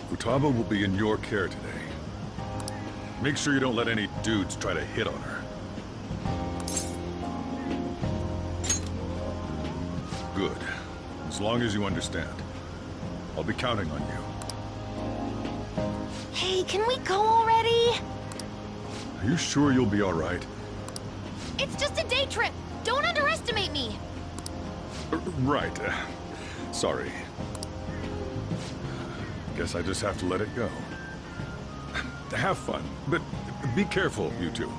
Futaba will be in your care today. Make sure you don't let any dudes try to hit on her. Good. As long as you understand. I'll be counting on you. Hey, can we go already? Are you sure you'll be all right? It's just a day trip. Don't underestimate me. Right. Sorry. Guess I just have to let it go. Have fun, but be careful, you two.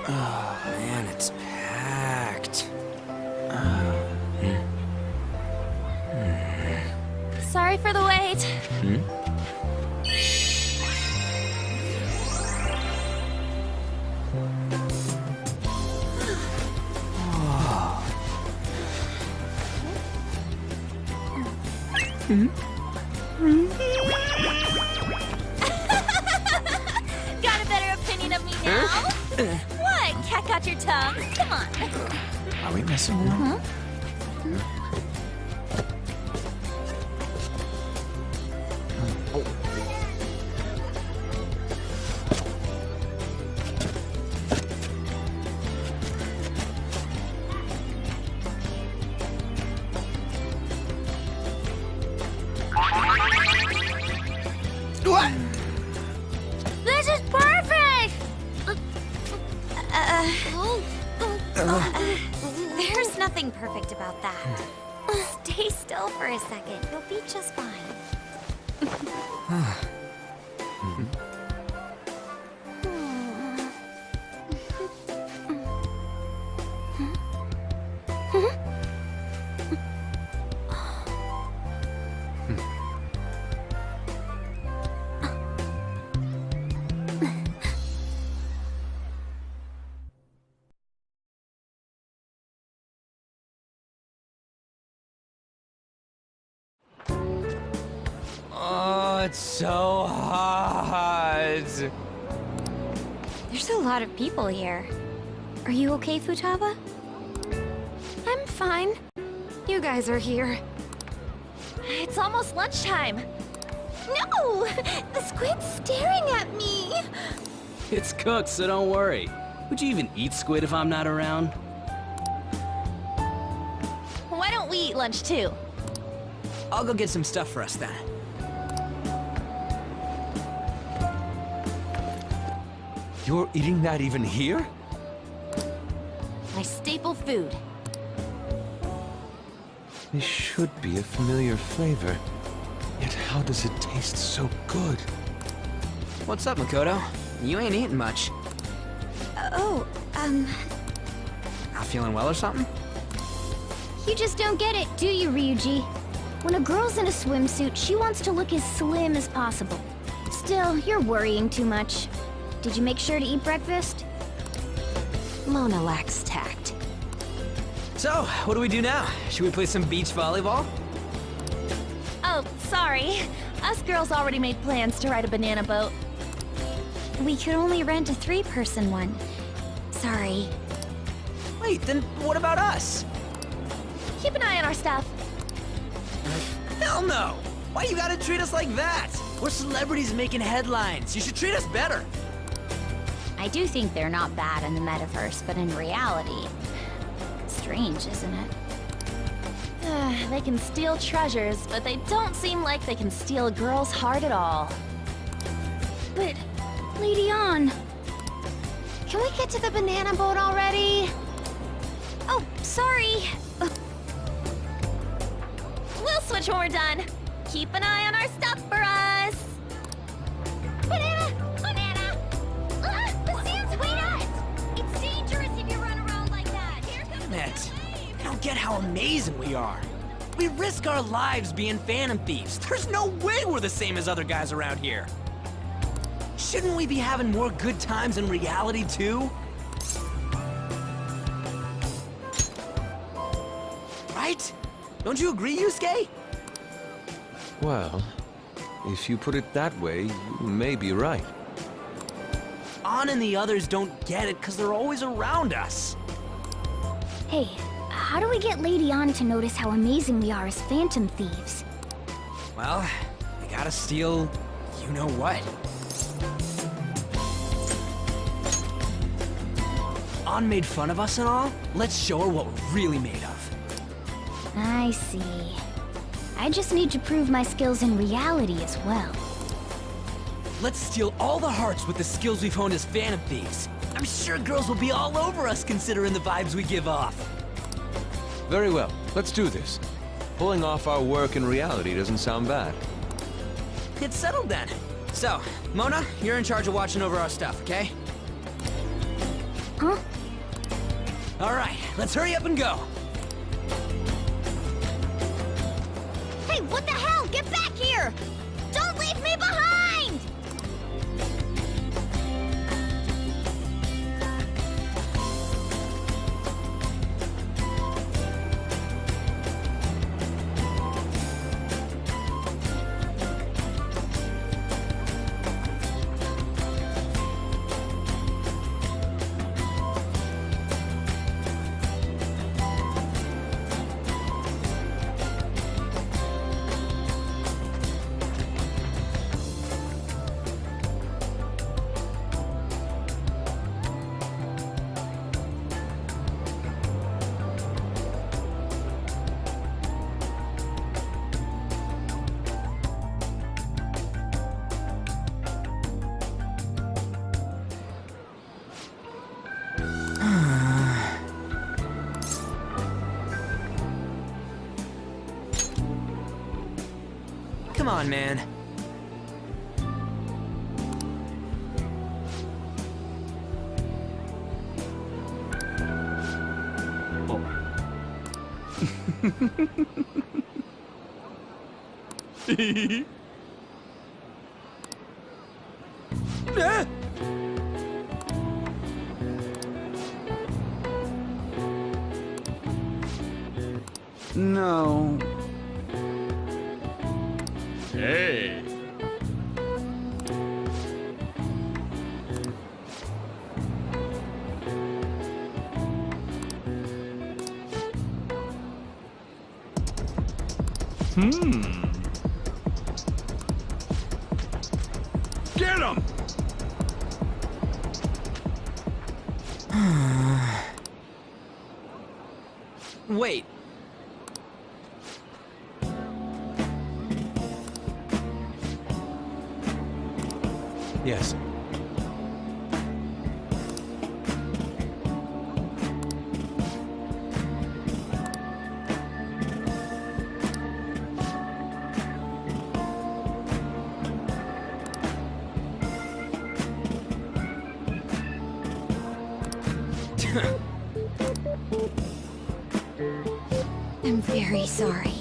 Oh man, it's packed. Sorry for the wait. Got a better opinion of me now? What? Cat got your tongue? Come on. Are we messing around? What? This is perfect! There's nothing perfect about that. Stay still for a second. You'll be just fine. Oh, it's so hot. There's a lot of people here. Are you okay, Futaba? I'm fine. You guys are here. It's almost lunchtime. No! The squid's staring at me! It's cooked, so don't worry. Would you even eat squid if I'm not around? Why don't we eat lunch too? I'll go get some stuff for us then. You're eating that even here? My staple food. This should be a familiar flavor. Yet how does it taste so good? What's up, Makoto? You ain't eating much. Not feeling well or something? You just don't get it, do you, Ryuji? When a girl's in a swimsuit, she wants to look as slim as possible. Still, you're worrying too much. Did you make sure to eat breakfast? Mona lacks tact. So, what do we do now? Should we play some beach volleyball? Oh, sorry. Us girls already made plans to ride a banana boat. We could only rent a 3-person one. Sorry. Wait, then what about us? Keep an eye on our stuff. Hell no! Why you gotta treat us like that? We're celebrities making headlines. You should treat us better. I do think they're not bad in the metaverse, but in reality, strange, isn't it? They can steal treasures, but they don't seem like they can steal a girl's heart at all. But, Lady Ann, Can we get to the banana boat already? oh, sorry. We'll switch when we're done. Keep an eye on our stuff for us. Banana! Banana! The sand's wet! It's dangerous if you run around like that. Here comes the Damn it. flame. I don't get how amazing we are. We risk our lives being phantom thieves. There's no way we're the same as other guys around here. Shouldn't we be having more good times in reality, too? Right? Don't you agree, Yusuke? Well, if you put it that way, you may be right. An and the others don't get it because they're always around us. Hey, how do we get Lady An to notice how amazing we are as phantom thieves? Well, we gotta steal you know what. An made fun of us and all. Let's show her what we're really made of. I see. I just need to prove my skills in reality as well. Let's steal all the hearts with the skills we've honed as phantom thieves. I'm sure girls will be all over us considering the vibes we give off. Very well, let's do this. Pulling off our work in reality doesn't sound bad. It's settled then. So, Mona, you're in charge of watching over our stuff, okay? Huh? All right, let's hurry up and go. Hey, what the hell? Get back here! Don't leave me behind! Come on, man. Ah! No. Hey! Get him! Wait. Yes. I'm very sorry.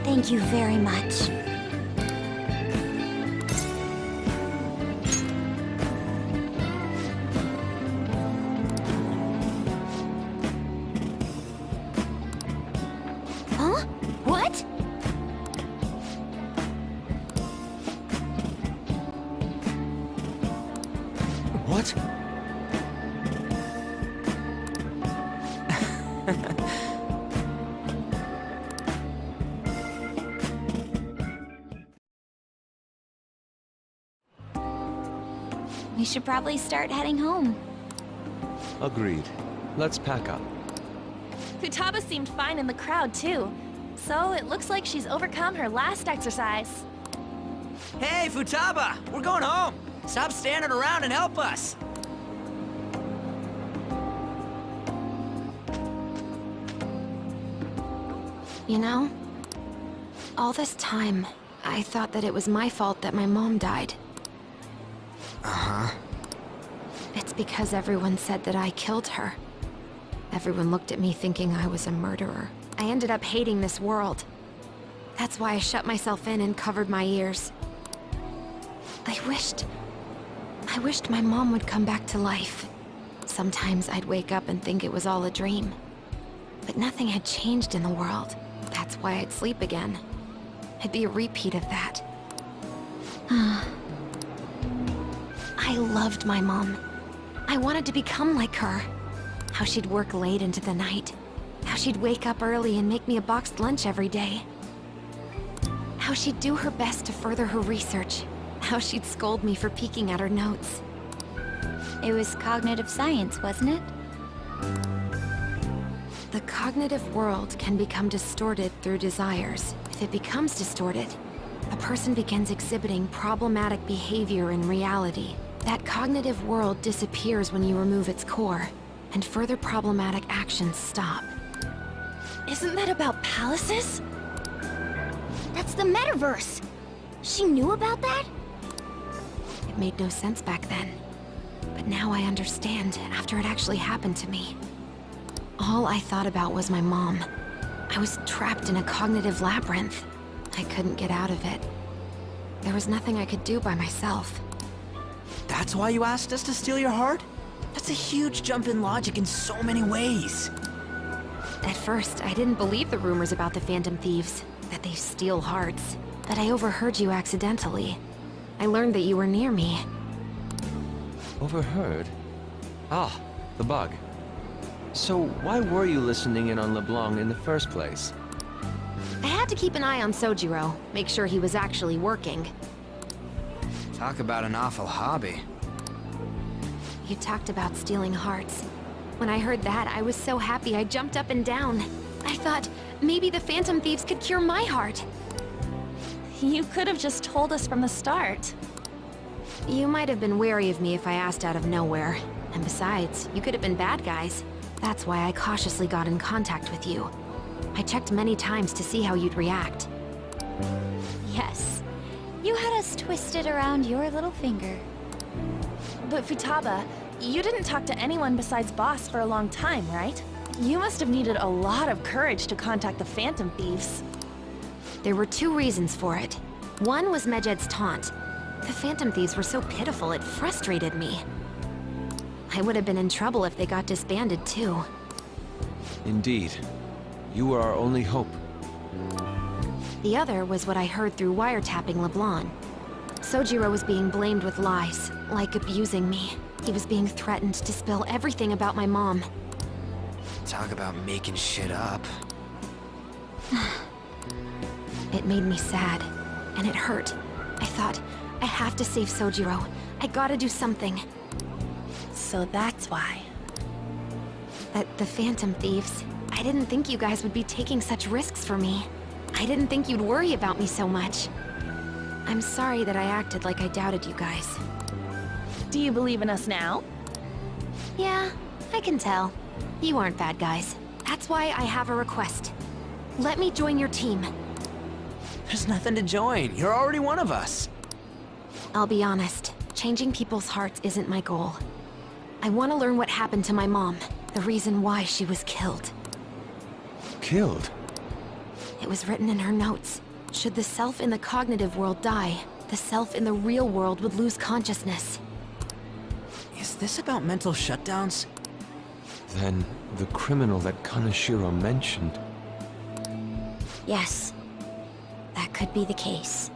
Thank you very much. Huh? What? What? We should probably start heading home. Agreed. Let's pack up. Futaba seemed fine in the crowd, too. So it looks like she's overcome her last exercise. Hey, Futaba! We're going home! Stop standing around and help us! You know? All this time, I thought that it was my fault that my mom died. Uh-huh. It's because everyone said that I killed her. Everyone looked at me thinking I was a murderer. I ended up hating this world. That's why I shut myself in and covered my ears. I wished my mom would come back to life. Sometimes I'd wake up and think it was all a dream. But nothing had changed in the world. That's why I'd sleep again. It'd be a repeat of that. I loved my mom. I wanted to become like her. How she'd work late into the night. How she'd wake up early and make me a boxed lunch every day. How she'd do her best to further her research. How she'd scold me for peeking at her notes. It was cognitive science, wasn't it? The cognitive world can become distorted through desires. If it becomes distorted, a person begins exhibiting problematic behavior in reality. That cognitive world disappears when you remove its core, and further problematic actions stop. Isn't that about palaces? That's the metaverse! She knew about that? It made no sense back then. But now I understand after it actually happened to me. All I thought about was my mom. I was trapped in a cognitive labyrinth. I couldn't get out of it. There was nothing I could do by myself. That's why you asked us to steal your heart? That's a huge jump in logic in so many ways. At first, I didn't believe the rumors about the Phantom Thieves, that they steal hearts. But I overheard you accidentally. I learned that you were near me. Overheard? Ah, the bug. So why were you listening in on LeBlanc in the first place? I had to keep an eye on Sojiro, make sure he was actually working. Talk about an awful hobby. You talked about stealing hearts. When I heard that, I was so happy I jumped up and down. I thought, maybe the Phantom Thieves could cure my heart. You could have just told us from the start. You might have been wary of me if I asked out of nowhere. And besides, you could have been bad guys. That's why I cautiously got in contact with you. I checked many times to see how you'd react. Yes. You had us twisted around your little finger. But Futaba, you didn't talk to anyone besides Boss for a long time, right? You must have needed a lot of courage to contact the Phantom Thieves. There were two reasons for it. One was Medjed's taunt. The Phantom Thieves were so pitiful it frustrated me. I would have been in trouble if they got disbanded too. Indeed. You were our only hope. The other was what I heard through wiretapping LeBlanc. Sojiro was being blamed with lies, like abusing me. He was being threatened to spill everything about my mom. Talk about making shit up. It made me sad, and it hurt. I thought, I have to save Sojiro. I gotta do something. So that's why. But the Phantom Thieves, I didn't think you guys would be taking such risks for me. I didn't think you'd worry about me so much. I'm sorry that I acted like I doubted you guys. Do you believe in us now? Yeah, I can tell. You aren't bad guys. That's why I have a request. Let me join your team. There's nothing to join. You're already one of us. I'll be honest, changing people's hearts isn't my goal. I want to learn what happened to my mom, the reason why she was killed. Killed? It was written in her notes. Should the self in the cognitive world die, the self in the real world would lose consciousness. Is this about mental shutdowns? Then the criminal that Kaneshiro mentioned. Yes. That could be the case.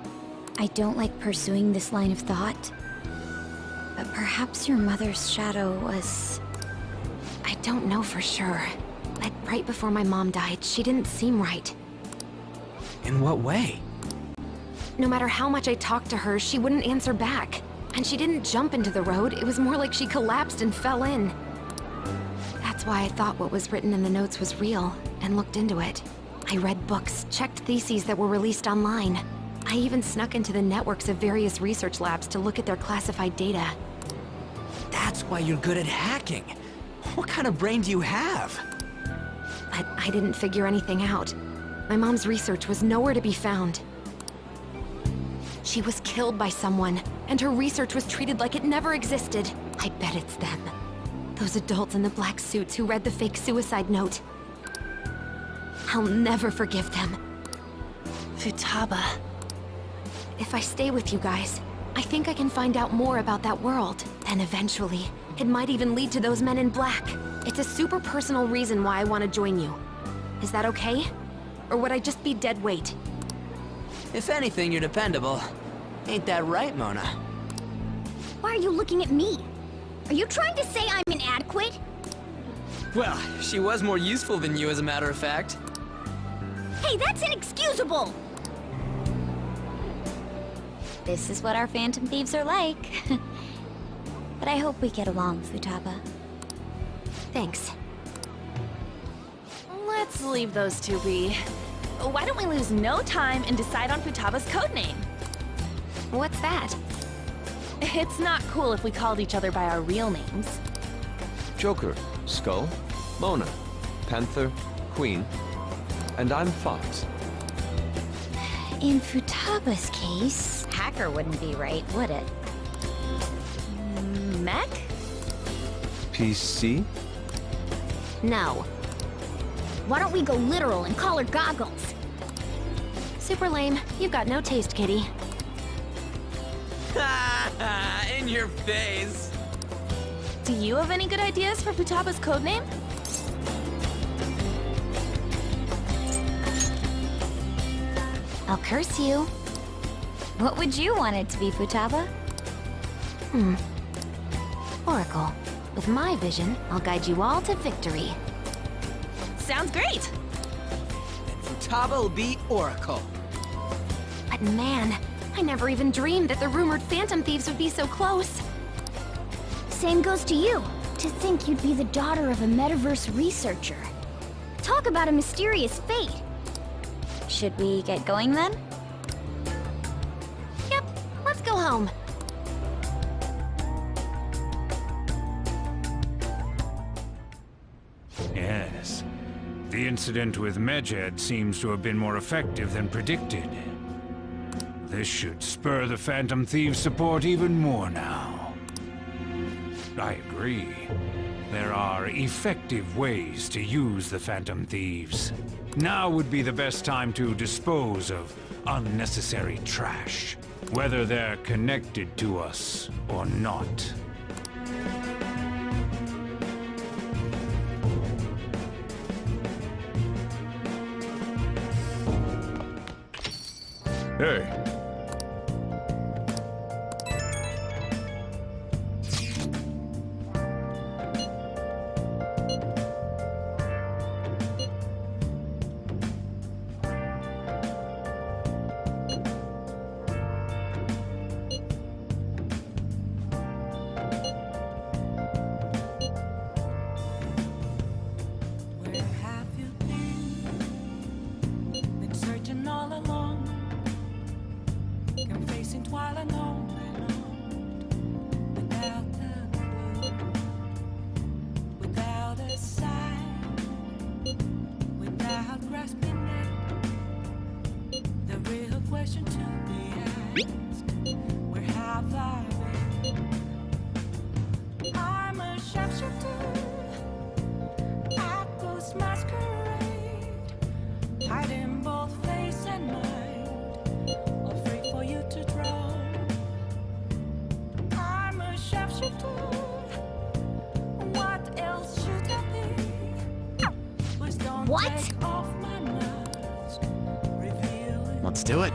I don't like pursuing this line of thought. But perhaps your mother's shadow was... I don't know for sure. Like right before my mom died, she didn't seem right. In what way? No matter how much I talked to her, she wouldn't answer back. And she didn't jump into the road, it was more like she collapsed and fell in. That's why I thought what was written in the notes was real, and looked into it. I read books, checked theses that were released online. I even snuck into the networks of various research labs to look at their classified data. That's why you're good at hacking. What kind of brain do you have? But I didn't figure anything out. My mom's research was nowhere to be found. She was killed by someone, and her research was treated like it never existed. I bet it's them. Those adults in the black suits who read the fake suicide note. I'll never forgive them. Futaba. If I stay with you guys, I think I can find out more about that world. Then eventually, it might even lead to those men in black. It's a super personal reason why I want to join you. Is that okay? Or would I just be dead weight? If anything, you're dependable. Ain't that right, Mona? Why are you looking at me? Are you trying to say I'm inadequate? Well, she was more useful than you, as a matter of fact. Hey, that's inexcusable! This is what our Phantom Thieves are like. But I hope we get along, Futaba. Thanks. Let's leave those two be. Why don't we lose no time and decide on Futaba's codename? What's that? It's not cool if we called each other by our real names. Joker, Skull, Mona, Panther, Queen, and I'm Fox. In Futaba's case, Hacker wouldn't be right, would it? Mech? PC? No. Why don't we go literal and call her Goggles? Super lame. You've got no taste, kitty. In your face! Do you have any good ideas for Futaba's codename? I'll curse you. What would you want it to be, Futaba? Oracle. With my vision, I'll guide you all to victory. Sounds great! Then Futaba will be Oracle. But man, I never even dreamed that the rumored Phantom Thieves would be so close. Same goes to you. To think you'd be the daughter of a metaverse researcher. Talk about a mysterious fate. Should we get going then? Yep, let's go home. Yes. The incident with Medjed seems to have been more effective than predicted. This should spur the Phantom Thieves' support even more now. I agree. There are effective ways to use the Phantom Thieves. Now would be the best time to dispose of unnecessary trash, whether they're connected to us or not. Hey, Where have you been? Been searching all along, confessing while alone, without the clue, without a sign, without grasping it. The real question to be asked: where have I been? I'm a sharpshooter. I ghost masquerade, hiding both face and mind, afraid for you to draw. I'm a sharpshooter. What else should I be? Please don't What? take off my mask, revealing Let's do it.